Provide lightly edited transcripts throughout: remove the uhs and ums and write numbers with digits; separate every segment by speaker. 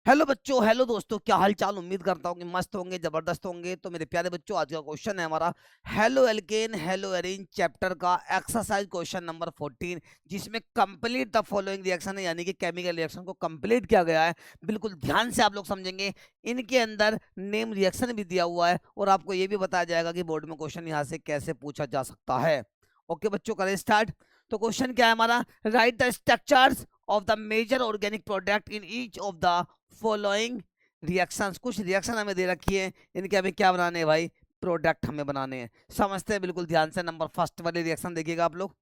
Speaker 1: Hello बच्चों, hello दोस्तों, क्या हाल चाल। उम्मीद करता हूँ कि मस्त होंगे, जबरदस्त होंगे। तो मेरे प्यारे बच्चों, आज का क्वेश्चन है हमारा halo alkane hello arene chapter का एक्सरसाइज क्वेश्चन नंबर 14, जिसमें कंप्लीट द फॉलोइंग रिएक्शन है, यानी कि केमिकल रिएक्शन को कंप्लीट किया गया है। बिल्कुल ध्यान से आप लोग समझेंगे। इनके अंदर नेम रिएक्शन भी दिया हुआ है और आपको ये भी बताया जाएगा कि बोर्ड में क्वेश्चन यहाँ से कैसे पूछा जा सकता है। ओके बच्चों, करें स्टार्ट। तो क्वेश्चन क्या है हमारा, write the structures of the major organic product in each of the following reactions. कुछ रिएक्शन हमें दे रखी है, इनके हमें क्या बनाने हैं भाई, प्रोडक्ट हमें बनाने हैं। समझते हैं बिल्कुल ध्यान से। नंबर फर्स्ट वाली रिएक्शन देखिएगा आप लोग।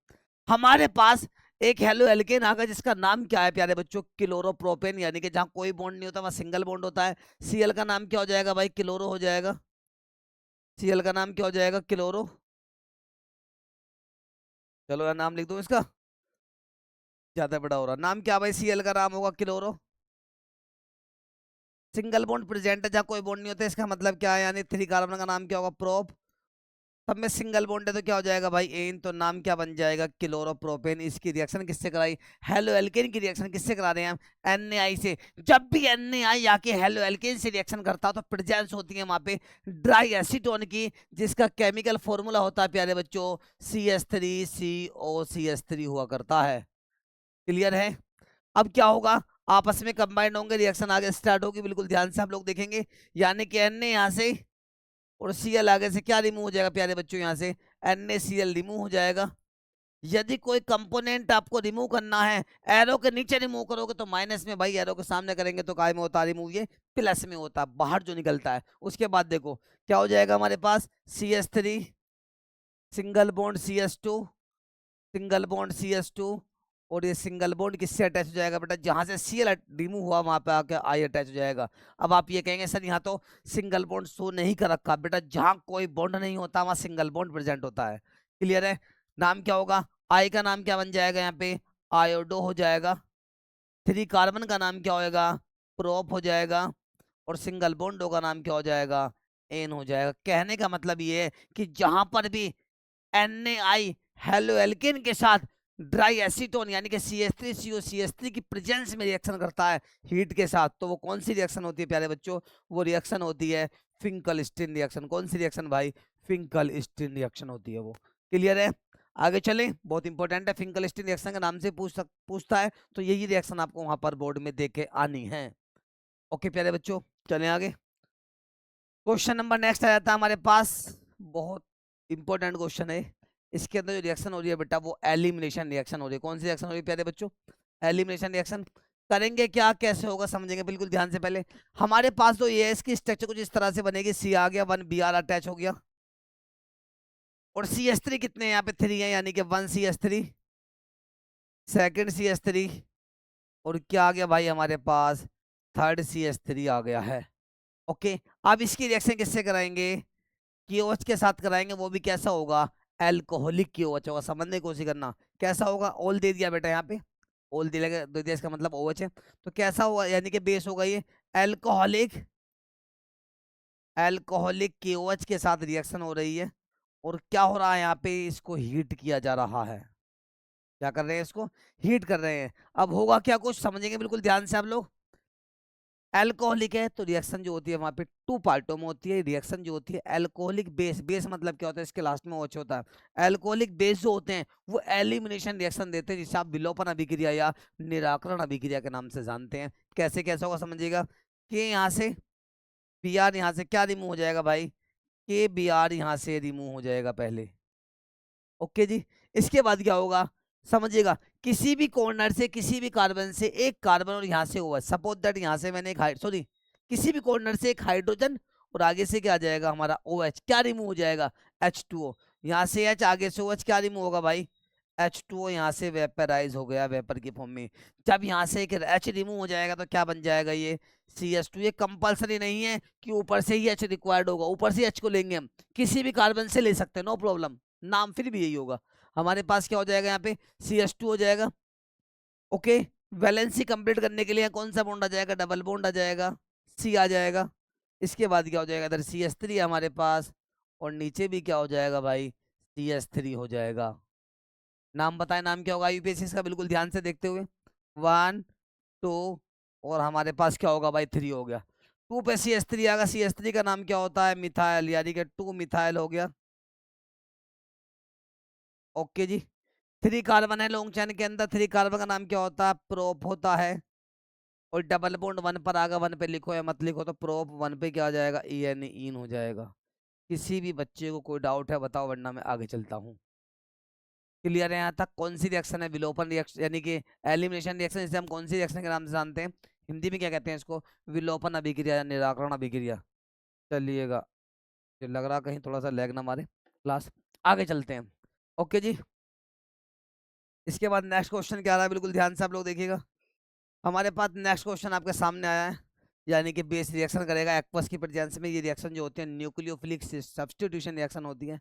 Speaker 1: हमारे पास एक हेलो एल्केन आ गया जिसका नाम क्या है प्यारे बच्चों, क्लोरोप्रोपेन, यानी कि जहां कोई बॉन्ड नहीं होता वहां सिंगल बॉन्ड होता है। सीएल का नाम क्या हो जाएगा भाई, क्लोरो हो जाएगा। सीएल का नाम क्या हो जाएगा, क्लोरो। चलो यार नाम लिख दो इसका, ज्यादा बड़ा हो रहा। नाम क्या भाई, सीएल का नाम होगा क्लोरो। सिंगल बॉन्ड प्रेजेंट है जहाँ कोई बॉन्ड नहीं होता, इसका मतलब क्या है, यानी 3 कार्बन का नाम क्या होगा, प्रोप। सब में सिंगल बॉन्ड है तो क्या हो जाएगा भाई, एन। तो नाम क्या बन जाएगा, क्लोरोप्रोपेन। इसकी रिएक्शन किससे कराई, हेलो एल्केन की रिएक्शन किससे करा रहे हैं हम, NaI से। जब भी NaI आके हेलो एल्केन से रिएक्शन करता है तो प्रेजेंस होती है वहां पे ड्राई एसीटोन की, जिसका केमिकल फॉर्मूला होता है प्यारे बच्चों CH3COCH3 हुआ करता है। क्लियर है। अब क्या होगा, आपस में कंबाइंड होंगे, रिएक्शन आगे स्टार्ट होगी। बिल्कुल ध्यान से हम लोग देखेंगे। यानी कि Na यहाँ से और Cl आगे से क्या रिमूव हो जाएगा प्यारे बच्चों, यहाँ से NaCl रिमूव हो जाएगा। यदि कोई कंपोनेंट आपको रिमूव करना है, एरो के नीचे रिमूव करोगे तो माइनस में, भाई एरो के सामने करेंगे तो काय में होता है रिमूव, ये प्लस में होता है, बाहर जो निकलता है। उसके बाद देखो क्या हो जाएगा हमारे पास, CH3 single bond CH2, single bond CH2, और ये सिंगल बॉन्ड किससे अटैच हो जाएगा बेटा, जहां से Cl रिमूव हुआ वहां पे आके I अटैच हो जाएगा। अब आप ये कहेंगे सर यहाँ तो सिंगल बॉन्ड शो नहीं कर रखा। बेटा जहां कोई बॉन्ड नहीं होता वहां सिंगल बॉन्ड प्रेजेंट होता है। क्लियर है। नाम क्या होगा, I का नाम क्या बन जाएगा यहाँ पे, आयोडो हो जाएगा। 3 कार्बन का नाम क्या होएगा, प्रोप हो जाएगा। और सिंगल बॉन्डो का नाम क्या हो जाएगा, एन हो जाएगा। कहने का मतलब ये है कि जहां पर भी NaI हेलो एल्केन के साथ ड्राई एसीटोन यानी कि CH3COCH3 की प्रेजेंस में रिएक्शन करता है हीट के साथ, तो वो कौन सी रिएक्शन होती है प्यारे बच्चों, वो रिएक्शन होती है फिंकल-स्टीन रिएक्शन। कौन सी रिएक्शन भाई, फिंकल-स्टीन रिएक्शन होती है वो। क्लियर है। आगे चले, बहुत इंपॉर्टेंट है। फिंकल-स्टीन रिएक्शन के नाम से पूछता है, तो यही रिएक्शन आपको वहां पर बोर्ड में देके आनी है। ओके प्यारे बच्चों, चलें आगे। क्वेश्चन नंबर नेक्स्ट आ जाता है हमारे पास। बहुत इंपॉर्टेंट क्वेश्चन है। इसके अंदर जो रिएक्शन हो रही है बेटा, वो एलिमिनेशन रिएक्शन हो रही है। कौन सी रिएक्शन हो रही है प्यारे बच्चों, एलिमिनेशन रिएक्शन। करेंगे क्या, कैसे होगा, समझेंगे बिल्कुल ध्यान से। पहले हमारे पास तो ये है, इसकी स्ट्रक्चर कुछ इस तरह से बनेगी। सी आ गया, 1Br अटैच हो गया, और CH3 कितने हैं यहाँ पे, 3 है, यानी कि 1CH3, सेकेंड CH3, और क्या आ गया भाई हमारे पास, थर्ड CH3 आ गया है। ओके। अब इसकी रिएक्शन किससे कराएंगे, KOH के साथ कराएंगे। वो भी कैसा होगा, एल्कोहलिक KOH होगा। समझने की कोशिश करना, कैसा होगा। ऑल दे दिया बेटा यहाँ पे, ऑल दे दिया, इसका मतलब OH है। तो कैसा होगा, यानी कि बेस होगा ये एल्कोहलिक, एल्कोहलिक KOH के साथ रिएक्शन हो रही है। और क्या हो रहा है यहाँ पे, इसको हीट किया जा रहा है। क्या कर रहे हैं, इसको हीट कर रहे हैं। अब होगा क्या, कुछ समझेंगे बिल्कुल ध्यान से आप लोग। एल्कोहलिक है तो रिएक्शन जो होती है वहां पे 2 पार्टों में होती है। रिएक्शन जो होती है एल्कोहलिक बेस, बेस मतलब क्या होता है, इसके लास्ट में OH होता है। एल्कोहलिक बेस जो होते हैं वो एलिमिनेशन रिएक्शन देते हैं, जिसे आप विलोपन अभिक्रिया या निराकरण अभिक्रिया के नाम से जानते हैं। कैसे कैसे होगा समझिएगा, कि यहाँ से Br यहाँ से क्या रिमूव हो जाएगा भाई, के Br यहाँ से रिमूव हो जाएगा पहले। ओके जी। इसके बाद क्या होगा समझिएगा, किसी भी कॉर्नर से, किसी भी कार्बन से एक कार्बन और यहाँ से हुआ, सपोज दैट यहाँ से मैंने एक सॉरी, किसी भी कॉर्नर से एक हाइड्रोजन, और आगे से क्या आ जाएगा हमारा OH, क्या रिमूव हो जाएगा, H2O। यहाँ से H, आगे से OH, क्या रिमूव होगा भाई, H2O यहाँ से वेपराइज हो गया वेपर की फॉर्म में। जब यहाँ से एक H रिमूव हो जाएगा तो क्या बन जाएगा ये CH2। ये कंपलसरी नहीं है कि ऊपर से ही H रिक्वायर्ड होगा, ऊपर से H को लेंगे हम, किसी भी कार्बन से ले सकते हैं, नो प्रॉब्लम। नाम फिर भी यही होगा। हमारे पास क्या हो जाएगा यहाँ पे, CH2 हो जाएगा। ओके। वैलेंसी कंप्लीट करने के लिए कौन सा बॉन्ड आ जाएगा, डबल बॉन्ड आ जाएगा, C आ जाएगा। इसके बाद क्या हो जाएगा, इधर CH3 है हमारे पास, और नीचे भी क्या हो जाएगा भाई, CH3 हो जाएगा। नाम बताएं, नाम क्या होगा यूपीएससी का, बिल्कुल ध्यान से देखते हुए। 1 2 और हमारे पास क्या होगा भाई 3 हो गया। 2 पे CH3 आएगा, CH3 का नाम क्या होता है मिथाइल, यानी कि 2 मिथाइल हो गया। ओके जी। 3 कार्बन है लॉन्ग चेन के अंदर, 3 कार्बन का नाम क्या होता है प्रोप होता है। और डबल बॉन्ड 1 पर आगा, 1 पे लिखो या मत लिखो, तो प्रोप 1 पे क्या आ जाएगा EN इन हो जाएगा। किसी भी बच्चे को कोई डाउट है बताओ, वरना मैं आगे चलता हूँ। क्लियर है यहाँ तक? कौन सी रिएक्शन है विलोपन रिएक्शन, यानी कि एलिमिनेशन रिएक्शन, इसे हम कौन सी रिएक्शन के नाम से जानते हैं? हिंदी में क्या कहते हैं इसको? विलोपन अभिक्रिया या निराकरण अभिक्रिया। चलिएगा, जो लग रहा कहीं थोड़ा सा लैग ना मारे क्लास। आगे चलते हैं। ओके जी। इसके बाद नेक्स्ट क्वेश्चन क्या आ रहा है, बिल्कुल ध्यान से आप लोग देखिएगा। हमारे पास नेक्स्ट क्वेश्चन आपके सामने आया है, यानी कि बेस रिएक्शन करेगा एक्वस की प्रेजेंस में। ये रिएक्शन जो होती है न्यूक्लियोफिलिक सब्स्टिट्यूशन रिएक्शन होती है।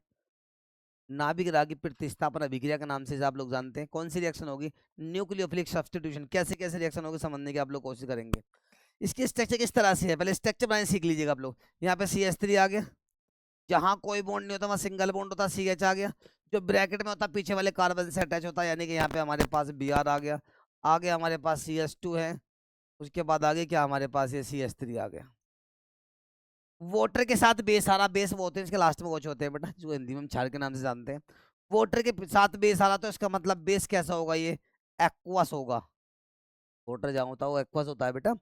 Speaker 1: नाभिक रागी प्रतिस्थापन अभिक्रिया के नाम से आप लोग जानते हैं। कौन सी रिएक्शन होगी? Nucleophilic substitution. कैसे कैसे रिएक्शन होगी समझने की आप लोग कोशिश करेंगे। इसकी स्ट्रक्चर किस तरह से है, पहले स्ट्रक्चर बनाने सीख लीजिएगा आप लोग। यहाँ पे CH3 आ गया, जहां कोई बॉन्ड नहीं होता वहां सिंगल बॉन्ड होता, CH आ गया। जो ब्रैकेट में होता पीछे वाले कार्बन से अटैच होता है, यानी कि यहाँ पे हमारे पास Br आ गया। आगे हमारे पास CH2 है। उसके बाद आगे क्या हमारे पास ये CH3 आ गया। वाटर के साथ बेस आ रहा, बेस वो होते हैं इसके लास्ट में कुछ होते हैं बेटा, जो हिंदी में हम क्षार के नाम से जानते हैं। वाटर के साथ बेस आ रहा, तो इसका मतलब बेस कैसा होगा? ये एक्वस होगा। वाटर जहाँ होता है वो एक्वस होता है बेटा।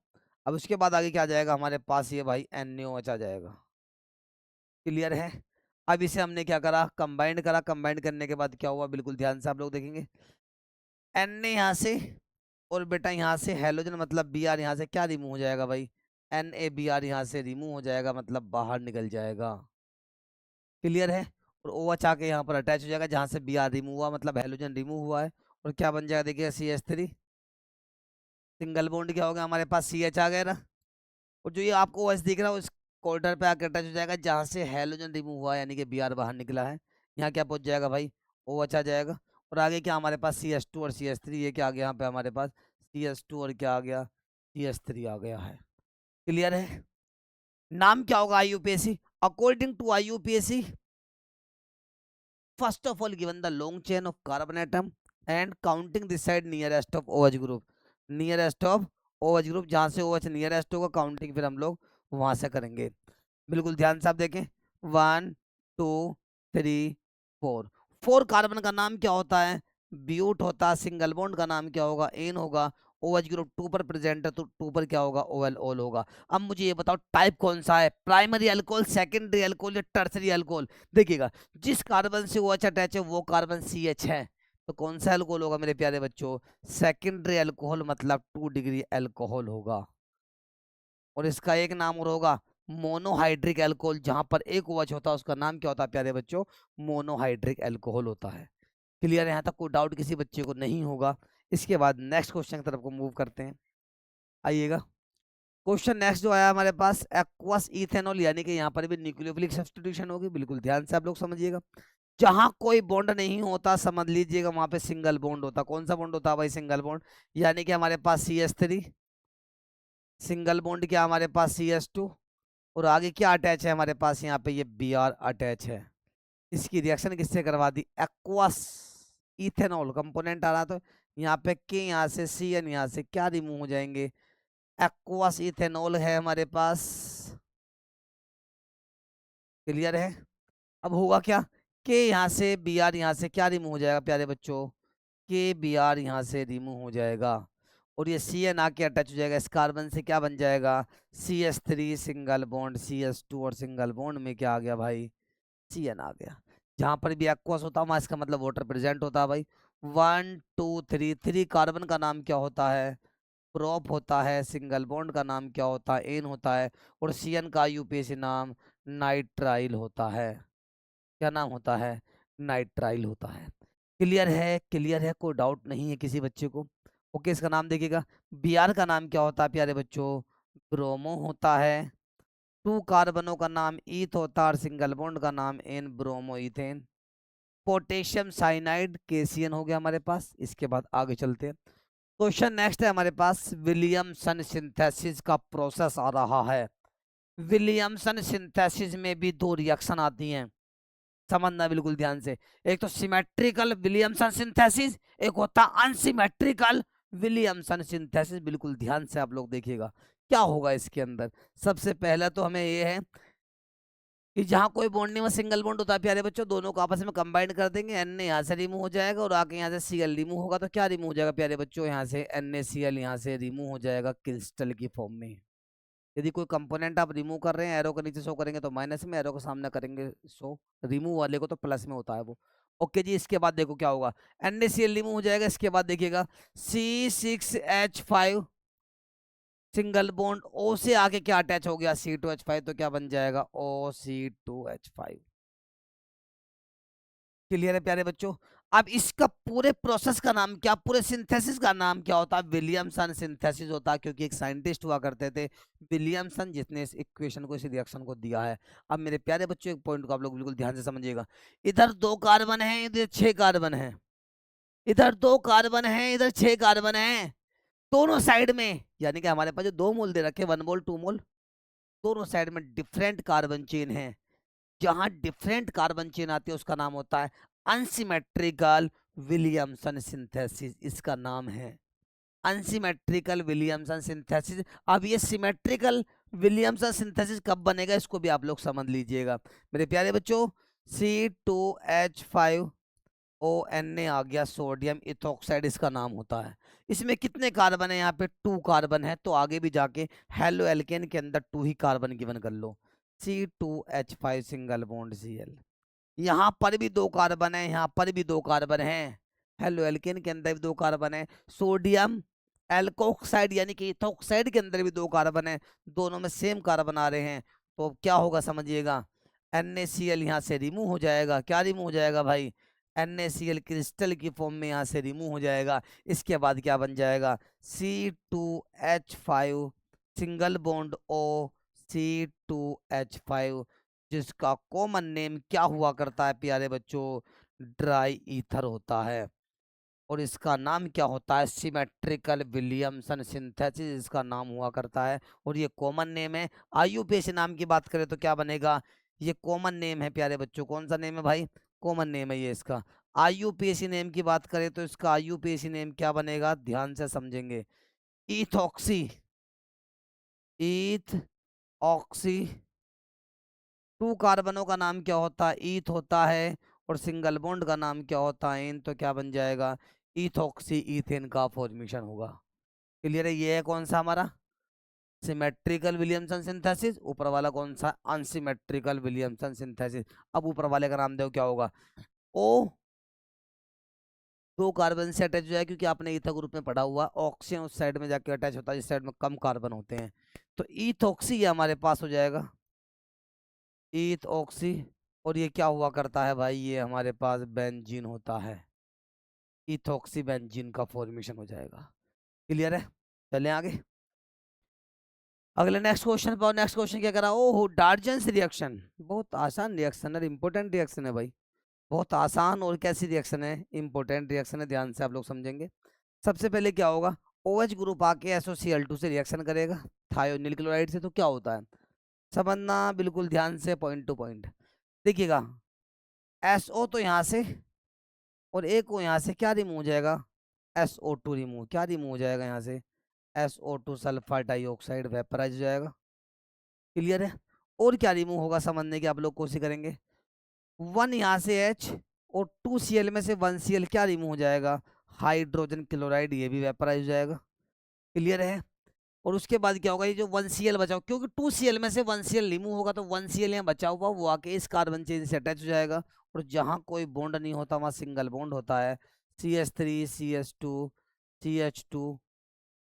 Speaker 1: अब उसके बाद आगे क्या आ जाएगा हमारे पास? ये भाई NaOH आ जाएगा। क्लियर है? अब इसे हमने क्या करा, कंबाइंड करा। कंबाइंड करने के बाद क्या हुआ, बिल्कुल ध्यान से आप लोग देखेंगे। Na यहाँ से, और बेटा यहाँ से हेलोजन मतलब Br यहाँ से क्या रिमूव हो जाएगा भाई? NaBr यहाँ से रिमूव हो जाएगा, मतलब बाहर निकल जाएगा। क्लियर है? और OH आके यहाँ पर अटैच हो जाएगा, जहां से Br रिमूव हुआ, मतलब हेलोजन रिमूव हुआ है। और क्या बन जाएगा देखिए, CH3 सिंगल बॉन्ड क्या होगा हमारे पास, CH आ गया ना। और जो ये आपको OH दिख रहा है उस कोल्डर पे आकर अटैच हो जाएगा, जहां से हेलोजन रिमूव हुआ है, यानी कि Br बाहर निकला है। यहाँ क्या पहुंच जाएगा भाई? OH आ जाएगा। और आगे क्या हमारे पास CH2 और CH3, ये क्या आ गया यहाँ पे हमारे पास? CH2 और क्या आ गया? CH3 आ गया है। क्लियर है? नाम क्या होगा IUPAC? According to IUPAC, first of all given the long chain of carbon atom and counting this side nearest of OH group, nearest of OH group, जहां से OH नियरेस्ट होगा काउंटिंग फिर हम लोग वहां से करेंगे। बिल्कुल ध्यान से आप देखें। 1 2 3 4, 4 कार्बन का नाम क्या होता है? ब्यूट होता है। सिंगल बॉन्ड का नाम क्या होगा? एन होगा। OH ग्रुप 2 पर प्रेजेंट है, तो 2 पर क्या होगा? OL ऑल होगा। अब मुझे ये बताओ टाइप कौन सा है, प्राइमरी अल्कोहल, सेकेंडरी अल्कोहल या टर्सरी अल्कोहल? देखिएगा, जिस कार्बन से OH अटैच है वो कार्बन CH है, तो कौन सा अल्कोहल होगा मेरे प्यारे बच्चों? सेकेंडरी अल्कोहल, मतलब 2 डिग्री अल्कोहल होगा। और इसका एक नाम और होगा मोनोहाइड्रिक अल्कोहल, जहां पर एक OH होता है उसका नाम क्या होता है प्यारे बच्चों? मोनोहाइड्रिक अल्कोहल होता है। क्लियर है? यहाँ तक कोई डाउट किसी बच्चे को नहीं होगा। इसके बाद नेक्स्ट क्वेश्चन की तरफ को मूव करते हैं। आइएगा, क्वेश्चन नेक्स्ट जो आया हमारे पास, एक्वस इथेनॉल, यानी कि यहाँ पर भी न्यूक्लियोफिलिक सब्स्टिट्यूशन होगी। बिल्कुल ध्यान से आप लोग समझिएगा। जहां कोई बॉन्ड नहीं होता समझ लीजिएगा वहां पे सिंगल बॉन्ड होता। कौन सा बॉन्ड होता है भाई? Single bond. यानी कि हमारे पास CH3 सिंगल बॉन्ड, क्या हमारे पास CH2, और आगे क्या अटैच है हमारे पास? यहाँ पे ये Br अटैच है। इसकी रिएक्शन किससे करवा दी? एक्वस इथेनॉल कंपोनेंट आ रहा, तो यहाँ पे के, यहाँ से CN, यहाँ से क्या रिमूव हो जाएंगे? एक्वस इथेनॉल है हमारे पास। क्लियर है? अब होगा क्या? के यहाँ से Br, यहाँ से क्या रिमूव हो जाएगा प्यारे बच्चों? के Br यहाँ से रिमूव हो जाएगा। और ये CN आके अटैच हो जाएगा इस कार्बन से, क्या बन जाएगा? CH3 सिंगल बॉन्ड CH2, और सिंगल बॉन्ड में क्या आ गया भाई? CN आ गया। जहां पर भी एक्वस होता है वहां इसका मतलब वाटर प्रेजेंट होता है भाई। 1 2 3, 3 कार्बन का नाम क्या होता है? प्रोप होता है। सिंगल बॉन्ड का नाम क्या होता है? एन होता है। और CN का IUPAC नाम नाइट्राइल होता है। क्या नाम होता है? नाइट्राइल होता है। क्लियर है? क्लियर है? कोई डाउट नहीं है किसी बच्चे को? ओके, इसका नाम देखिएगा। Br का नाम क्या होता है प्यारे बच्चों? ब्रोमो होता है। 2 कार्बनों का नाम ईथ होता है, और सिंगल बॉन्ड का नाम n bromoethane. Potassium cyanide KCN हो गया हमारे पास। इसके बाद आगे चलते हैं। क्वेश्चन नेक्स्ट है हमारे पास, विलियमसन सिंथेसिस का प्रोसेस आ रहा है। विलियमसन सिंथेसिस में भी 2 रिएक्शन आती हैं, समझना बिल्कुल ध्यान से। एक तो सिमेट्रिकल विलियमसन सिंथेसिस, एक होता अनसिमेट्रिकल विलियमसन सिंथेसिस, बिल्कुल ध्यान से आप लोग देखिएगा क्या होगा इसके अंदर। सबसे पहला तो हमें ये है कि जहां कोई बॉन्ड नहीं, वो सिंगल बॉन्ड होता है प्यारे बच्चों, दोनों को आपस में कंबाइन कर देंगे, एन यहाँ से रिमूव हो जाएगा और आके यहाँ से सीएल रिमूव होगा, तो क्या रिमूव हो जाएगा प्यारे बच्चों, यहाँ से NaCl यहाँ से रिमूव हो जाएगा क्रिस्टल की फॉर्म में। यदि कोई कंपोनेंट आप रिमूव कर रहे हैं, एरो के नीचे शो करेंगे तो माइनस में, एरो के सामने करेंगे शो रिमूव वाले को तो प्लस में होता है वो। ओके जी, इसके बाद देखो क्या होगा, NaCl रिमूव हो जाएगा, इसके बाद देखिएगा C6H5 सिंगल बॉन्ड O से आगे क्या अटैच हो गया, C2H5, तो क्या बन जाएगा OC2H5। क्लियर है प्यारे बच्चों। अब इसका पूरे प्रोसेस का नाम क्या, पूरे सिंथेसिस का नाम क्या होता है, विलियमसन सिंथेसिस होता है, क्योंकि एक साइंटिस्ट हुआ करते थे विलियमसन जिसने इस इक्वेशन को, इस रिएक्शन को दिया है। अब मेरे प्यारे बच्चों एक पॉइंट को आप लोग बिल्कुल ध्यान से समझिएगा, इधर 2 कार्बन है, इधर 6 कार्बन है, इधर 2 कार्बन है, इधर 6 कार्बन है, दोनों साइड में, यानी कि हमारे पास जो 2 मोल दे रखे 1 मोल 2 मोल, दोनों साइड में डिफरेंट कार्बन चेन है। जहां डिफरेंट कार्बन चेन आती है उसका नाम होता है अनसिमेट्रिकल विलियमसन सिंथेसिस, इसका नाम है अनसिमेट्रिकल विलियमसन सिंथेसिस। अब ये सिमेट्रिकल विलियमसन सिंथेसिस कब बनेगा इसको भी आप लोग समझ लीजिएगा मेरे प्यारे बच्चों। C2H5ONa आ गया, सोडियम इथोक्साइड इसका नाम होता है। इसमें कितने कार्बन है, यहाँ पे 2 कार्बन है, तो आगे भी जाके हेलो एल्केन के अंदर 2 ही कार्बन गिवन कर लो, C2H5 सिंगल बॉन्ड Cl। यहाँ पर भी 2 कार्बन है, यहाँ पर भी 2 कार्बन है, हेलो एल्केन के अंदर भी 2 कार्बन है, सोडियम एल्कोक्साइड यानी कि इथोक्साइड के अंदर भी 2 कार्बन है, दोनों में सेम कार्बन आ रहे हैं, तो क्या होगा समझिएगा, NaCl यहाँ से रिमूव हो जाएगा, क्या रिमूव हो जाएगा भाई, NaCl क्रिस्टल की फॉर्म में यहाँ से रिमूव हो जाएगा। इसके बाद क्या बन जाएगा, C2H5 single bond O C2H5, जिसका कॉमन नेम क्या हुआ करता है प्यारे बच्चों, ड्राई ईथर होता है। और इसका नाम क्या होता है, सिमेट्रिकल विलियमसन सिंथेसिस इसका नाम हुआ करता है, और ये कॉमन नेम है। IUPAC नाम की बात करें तो क्या बनेगा, ये कॉमन नेम है प्यारे बच्चों, कौन सा नेम है भाई, कॉमन नेम है ये इसका। IUPAC नेम की बात करें तो इसका IUPAC नेम क्या बनेगा, ध्यान से समझेंगे, ईथॉक्सी, ईथ ऑक्सी। 2 कार्बनों का नाम क्या होता है, ईथ होता है, और सिंगल बॉन्ड का नाम क्या होता है, इन, तो क्या बन जाएगा, इथॉक्सी इथेन का फॉर्मेशन होगा। क्लियर है, ये है कौन सा हमारा सिमेट्रिकल विलियमसन सिंथेसिस, ऊपर वाला कौन सा अनसिमेट्रिकल विलियमसन सिंथेसिस। अब ऊपर वाले का नाम दो, क्या होगा, ओ 2 कार्बन से अटैच हो जाए, क्योंकि आपने ईथा ग्रुप में पढ़ा हुआ, ऑक्सीजन उस साइड में जाके अटैच होता है जिस साइड में कम कार्बन होते हैं, तो इथॉक्सी ये हमारे पास हो जाएगा, ईथ ऑक्सी। और ये क्या हुआ करता है भाई, ये हमारे पास बेंजीन होता है, इथॉक्सी बेंजीन का फॉर्मेशन हो जाएगा। क्लियर है, चलें आगे, अगले नेक्स्ट क्वेश्चन पर। नेक्स्ट क्वेश्चन क्या करा, ओहो डार्जेंस रिएक्शन, बहुत आसान रिएक्शन है, इंपॉर्टेंट रिएक्शन है भाई, बहुत आसान, और कैसी रिएक्शन है, इंपॉर्टेंट रिएक्शन है, ध्यान से आप लोग समझेंगे। सबसे पहले क्या होगा, OH ग्रुप आके SOCl2 से रिएक्शन करेगा थायोनिल क्लोराइड से, तो क्या होता है समझना बिल्कुल ध्यान से, पॉइंट टू पॉइंट देखिएगा। SO तो यहाँ से, और एक को यहाँ से क्या रिमूव हो जाएगा, SO2 रिमूव, क्या रिमूव हो जाएगा यहाँ से, SO2 सल्फर डाइऑक्साइड वेपराइज हो जाएगा। क्लियर है, और क्या रिमूव होगा समझने की आप लोग कोशिश करेंगे, 1 यहाँ से H, और 2Cl में से 1Cl क्या रिमूव हो जाएगा, हाइड्रोजन क्लोराइड, ये भी वेपराइज हो जाएगा। क्लियर है, और उसके बाद क्या होगा, ये जो 1Cl बचा, क्योंकि 2Cl में से 1Cl रिमूव होगा, तो 1Cl यहाँ बचा हुआ वो आके इस कार्बन चेन से अटैच हो जाएगा, और जहां कोई बॉन्ड नहीं होता वहां सिंगल बॉन्ड होता है, CH3 CH2 CH2,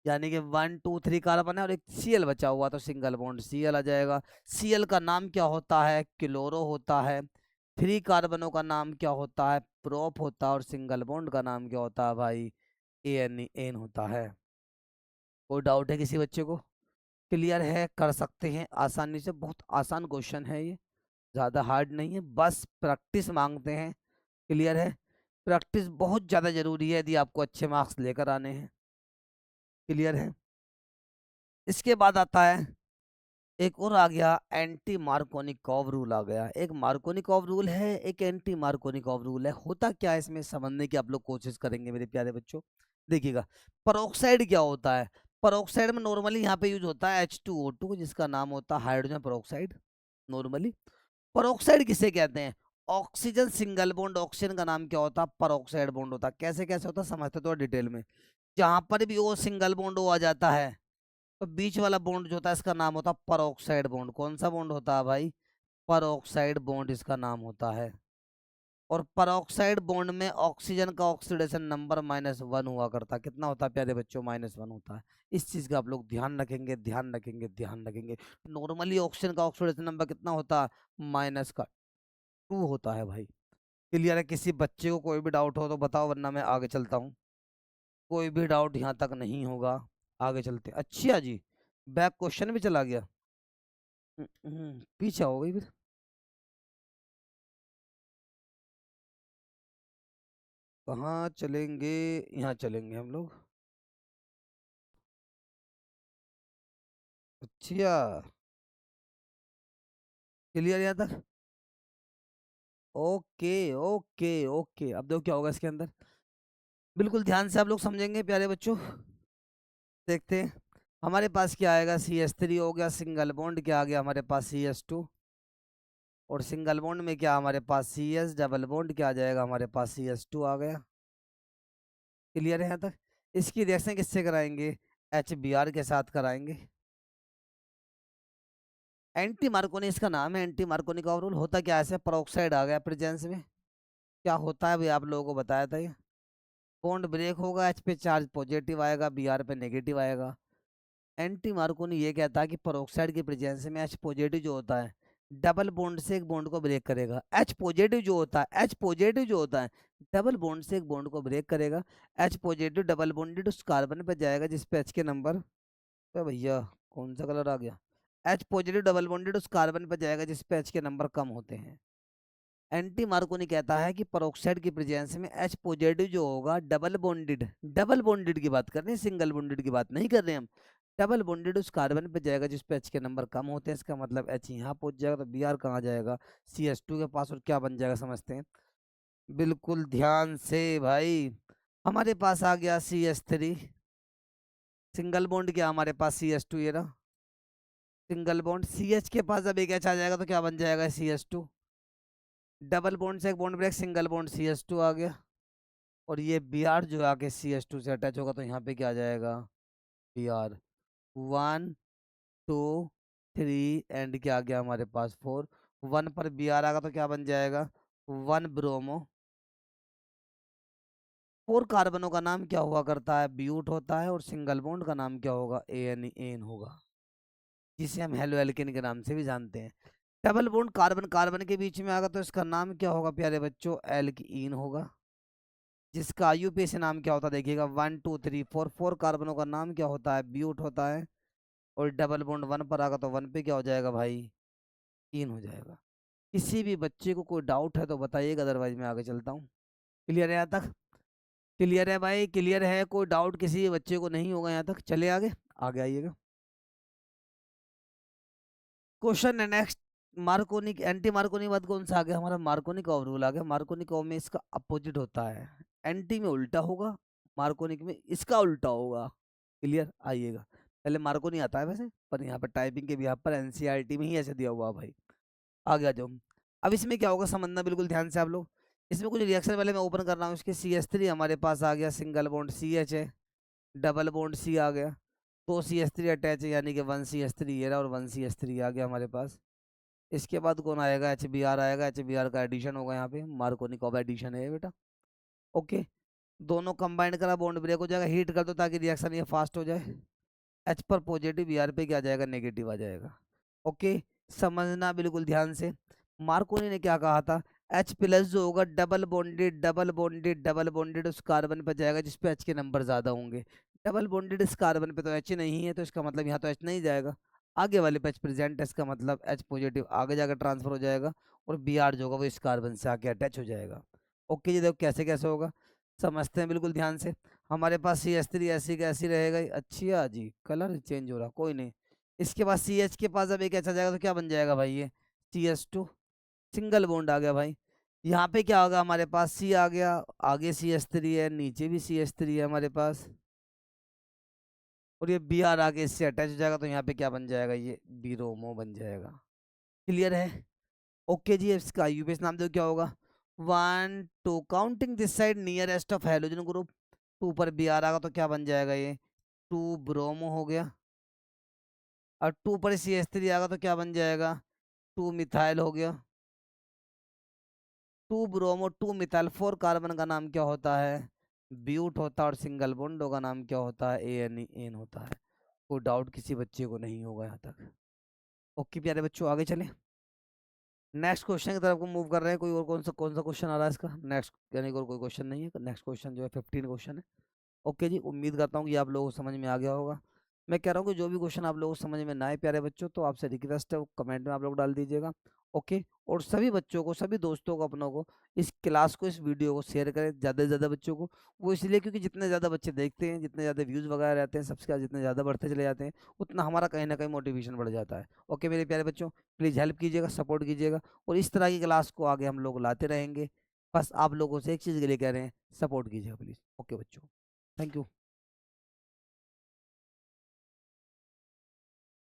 Speaker 1: यानी कि 1 2 3 कार्बन है और एक Cl बचा हुआ, तो सिंगल बॉन्ड Cl आ जाएगा। Cl का नाम क्या होता है, क्लोरो होता है। 3 कार्बनों का नाम क्या होता है, प्रोप होता है, और सिंगल बॉन्ड का नाम क्या होता है भाई, एन होता है। कोई डाउट है किसी बच्चे को, क्लियर है, कर सकते हैं आसानी से, बहुत आसान क्वेश्चन है ये, ज़्यादा हार्ड नहीं है, बस प्रैक्टिस मांगते हैं। क्लियर है, प्रैक्टिस बहुत ज़्यादा जरूरी है यदि आपको अच्छे मार्क्स लेकर आने हैं। क्लियर है, इसके बाद आता है एक और आ गया, एंटी मार्कोनिकॉव रूल आ गया। एक मार्कोनिकॉव रूल है, एक एंटी मार्कोनिकॉव रूल है, होता क्या है इसमें समझने की आप लोग कोशिश करेंगे मेरे प्यारे बच्चों। देखिएगा परोक्साइड क्या होता है, परोक्साइड में नॉर्मली यहाँ पे यूज होता है H2O2 जिसका नाम होता है हाइड्रोजन परोक्साइड नॉर्मली। परोक्साइड किसे कहते हैं, ऑक्सीजन सिंगल बॉन्ड ऑक्सीजन का नाम क्या होता है, परोक्साइड बॉन्ड होता है। कैसे कैसे होता है समझते तो डिटेल में। जहां पर भी वो सिंगल बॉन्ड आ जाता है तो बीच वाला बॉन्ड जो होता है इसका नाम होता है परोक्साइड बॉन्ड। कौन सा बॉन्ड होता है भाई, परोक्साइड बॉन्ड इसका नाम होता है। और परोक्साइड बॉन्ड में ऑक्सीजन का ऑक्सीडेशन नंबर -1 हुआ करता है। कितना होता है प्यारे बच्चों, -1 होता है। इस चीज का आप लोग ध्यान रखेंगे, ध्यान रखेंगे, ध्यान रखेंगे। नॉर्मली ऑक्सीजन का ऑक्सीडेशन नंबर कितना होता है, -2 होता है भाई। क्लियर है, किसी बच्चे को कोई भी डाउट हो तो बताओ वरना मैं आगे चलता हूँ। कोई भी डाउट यहाँ तक नहीं होगा, आगे चलते। अच्छा जी, बैक क्वेश्चन भी चला गया। पीछे हो गई फिर। कहाँ चलेंगे, यहाँ चलेंगे हम लोग। अच्छा, क्लियर यहाँ तक। ओके ओके ओके, अब देखो क्या होगा इसके अंदर। बिल्कुल ध्यान से आप लोग समझेंगे प्यारे बच्चों। देखते हैं हमारे पास क्या आएगा, CH3 हो गया, सिंगल बॉन्ड क्या आ गया हमारे पास CH2। और सिंगल बॉन्ड में क्या हमारे पास CS, डबल बॉन्ड क्या आ जाएगा हमारे पास CH2 आ गया। क्लियर है यहाँ तक। इसकी रिएक्शन किससे कराएंगे, HBr के साथ कराएंगे। एंटी मार्कोनी इसका नाम है, एंटी मार्कोनी का रूल होता क्या है, ऐसे परोक्साइड आ गया प्रेजेंस में, क्या होता है भाई आप लोगों को बताया था ये। बॉन्ड ब्रेक होगा, H पे चार्ज पॉजिटिव आएगा, Br पे नेगेटिव आएगा। एंटी मार्कोनी ये कहता है कि परोक्साइड की प्रेजेंस में H पॉजिटिव जो होता है डबल बॉन्ड से एक बॉन्ड को ब्रेक करेगा। H पॉजिटिव जो होता है, H पॉजिटिव जो होता है डबल बॉन्ड से एक बॉन्ड को ब्रेक करेगा। H पॉजिटिव डबल बॉन्डेड उस कार्बन पे जाएगा जिस पे H के नंबर, तो भैया कौन सा कलर आ गया, H पॉजिटिव डबल बॉन्डेड उस कार्बन पे जाएगा जिस पे H के नंबर कम होते हैं। एंटी मार्कोनी कहता है कि परोक्साइड की प्रेजेंस में H पॉजिटिव जो होगा डबल बॉन्डेड, डबल बॉन्डेड की बात कर रहे हैं, सिंगल बॉन्डेड की बात नहीं कर रहे हैं हम। डबल बॉन्डेड उस कार्बन पे जाएगा जिस पे H के नंबर कम होते हैं। इसका मतलब H यहाँ पहुंच जाएगा तो Br कहाँ जाएगा, CH2 के पास, और क्या बन जाएगा समझते हैं। बिल्कुल ध्यान से भाई, हमारे पास आ गया CH3, सिंगल बॉन्ड क्या हमारे पास CH2 ये रहा, सिंगल बॉन्ड CH के पास जब एक H आ जाएगा तो क्या बन जाएगा CH2। डबल बॉन्ड से एक bond break, single bond CH2 आ गया। और ये Br जो आके CH2 से अटैच होगा तो यहाँ पे क्या आ जाएगा, Br 1 2 3 एंड क्या आ गया हमारे पास 4। 1 पर Br आएगा तो क्या बन जाएगा, 1 ब्रोमो। 4 कार्बनों का नाम क्या हुआ करता है, ब्यूट होता है। और सिंगल बॉन्ड का नाम क्या होगा, एन होगा, जिसे हम हेलो एल्केन के नाम से भी जानते हैं। डबल बॉन्ड कार्बन कार्बन के बीच में आएगा तो इसका नाम क्या होगा प्यारे बच्चों, एल्कीन होगा, जिसका आईयूपीएसी नाम क्या होता है देखिएगा, 1 2 3 4। 4 कार्बनों का नाम क्या होता है, ब्यूट होता है। और डबल बॉन्ड 1 पर आएगा तो 1 पे क्या हो जाएगा भाई, इन हो जाएगा। किसी भी बच्चे को कोई डाउट है तो बताइएगा, अदरवाइज मैं आगे चलता हूँ। क्लियर है यहाँ तक, क्लियर है भाई, क्लियर है, कोई डाउट किसी बच्चे को नहीं होगा यहाँ तक। चले आगे, आगे आइएगा। क्वेश्चन है नेक्स्ट, मार्कोनिक एंटी मार्कोनिक बाद कौन सा आ गया हमारा, मार्कोनिक ऑफ रूल आ गया। मार्कोनिक ऑफ में इसका अपोजिट होता है, एंटी में उल्टा होगा, मार्कोनिक में इसका उल्टा होगा। क्लियर, आइएगा। पहले मार्कोनी आता है वैसे, पर यहाँ पर टाइपिंग के बिहाफ पर एनसीईआरटी में ही ऐसे दिया हुआ है भाई। आगे आ जाओ। अब इसमें क्या होगा समझना बिल्कुल ध्यान से आप लोग। इसमें कुछ रिएक्शन पहले मैं ओपन कर रहा हूँ। इसके CH3 हमारे पास आ गया, सिंगल बॉन्ड CH है, डबल बॉन्ड C आ गया, 2 CH3 अटैच है, यानी कि 1 CH3 ये रहा और 1 CH3 आ गया हमारे पास। इसके बाद कौन आएगा, HBr आएगा, HBr का एडिशन होगा यहाँ पे, मार्कोनिक ऑफ एडिशन है बेटा। ओके, दोनों कंबाइंड करा, बॉन्ड ब्रेक हो जाएगा, हीट कर दो ताकि रिएक्शन ये फास्ट हो जाए। H पर पॉजिटिव, Br पे क्या आ जाएगा, नेगेटिव आ जाएगा। ओके, समझना बिल्कुल ध्यान से। मार्कोनी ने क्या कहा था, H प्लस जो होगा double bonded double bonded double bonded उस कार्बन पे जाएगा जिस पे H के नंबर ज्यादा होंगे। डबल बॉन्डेड इस कार्बन पे तो H नहीं है, तो इसका मतलब यहाँ तो H नहीं जाएगा, आगे वाले पे H प्रेजेंट है, इसका मतलब H पॉजिटिव आगे जाकर ट्रांसफर हो जाएगा। और Br जो होगा वो इस कार्बन से आके अटैच हो जाएगा। ओके जी, देखो कैसे कैसे होगा, समझते हैं बिल्कुल ध्यान से। हमारे पास CH3 ऐसी का ऐसी रहेगा ही। अच्छा जी, कलर चेंज हो रहा, कोई नहीं। इसके बाद CH के पास अब एक ऐसा जाएगा तो क्या बन जाएगा भाई, ये CH2, सिंगल बॉन्ड आ गया भाई। यहाँ पे क्या होगा, हमारे पास सी आ गया, आगे CH3 है, नीचे भी CH3 है हमारे पास, और ये Br आगे इससे अटैच हो जाएगा, तो यहाँ पे क्या बन जाएगा, ये ब्रोमो बन जाएगा। क्लियर है? ओके जी, इसका यूपीएस नाम दो क्या होगा, 1 2 counting this side nearest of halogen group, 2 पर Br आएगा तो क्या बन जाएगा, ये 2 ब्रोमो हो गया, और 2 पर CH3 आएगा तो क्या बन जाएगा, 2 मिथाइल हो गया, 2 ब्रोमो 2 मिथाइल, 4 कार्बन का नाम क्या होता है, ब्यूट होता है, और सिंगल बॉन्डो का नाम क्या होता है, एन होता है। कोई डाउट किसी बच्चे को नहीं होगा यहाँ तक? ओके प्यारे बच्चों, आगे चले, नेक्स्ट क्वेश्चन की तरफ को मूव कर रहे हैं। कोई और कौन सा क्वेश्चन आ रहा है इसका नेक्स्ट, यानी और कोई क्वेश्चन नहीं है, नेक्स्ट क्वेश्चन जो है 15 क्वेश्चन है। ओके जी, उम्मीद करता हूँ कि आप लोगों को समझ में आ गया होगा। मैं कह रहा हूँ कि जो भी क्वेश्चन आप लोगों को समझ में ना आए प्यारे बच्चों, तो आपसे रिक्वेस्ट है वो कमेंट में आप लोग डाल दीजिएगा। ओके, और सभी बच्चों को, सभी दोस्तों को, अपनों को इस क्लास को, इस वीडियो को शेयर करें ज़्यादा से ज़्यादा बच्चों को। वो इसलिए क्योंकि जितने ज़्यादा बच्चे देखते हैं, जितने ज़्यादा व्यूज़ वगैरह रहते हैं, सब्सक्राइब जितने ज़्यादा बढ़ते चले जाते हैं, उतना हमारा कहीं ना कहीं मोटिवेशन बढ़ जाता है। ओके मेरे प्यारे बच्चों, प्लीज़ हेल्प कीजिएगा, सपोर्ट कीजिएगा, और इस तरह की क्लास को आगे हम लोग लाते रहेंगे। बस आप लोगों से एक चीज़ के लिए कह रहे हैं, सपोर्ट कीजिएगा प्लीज़। ओके बच्चों, थैंक यू।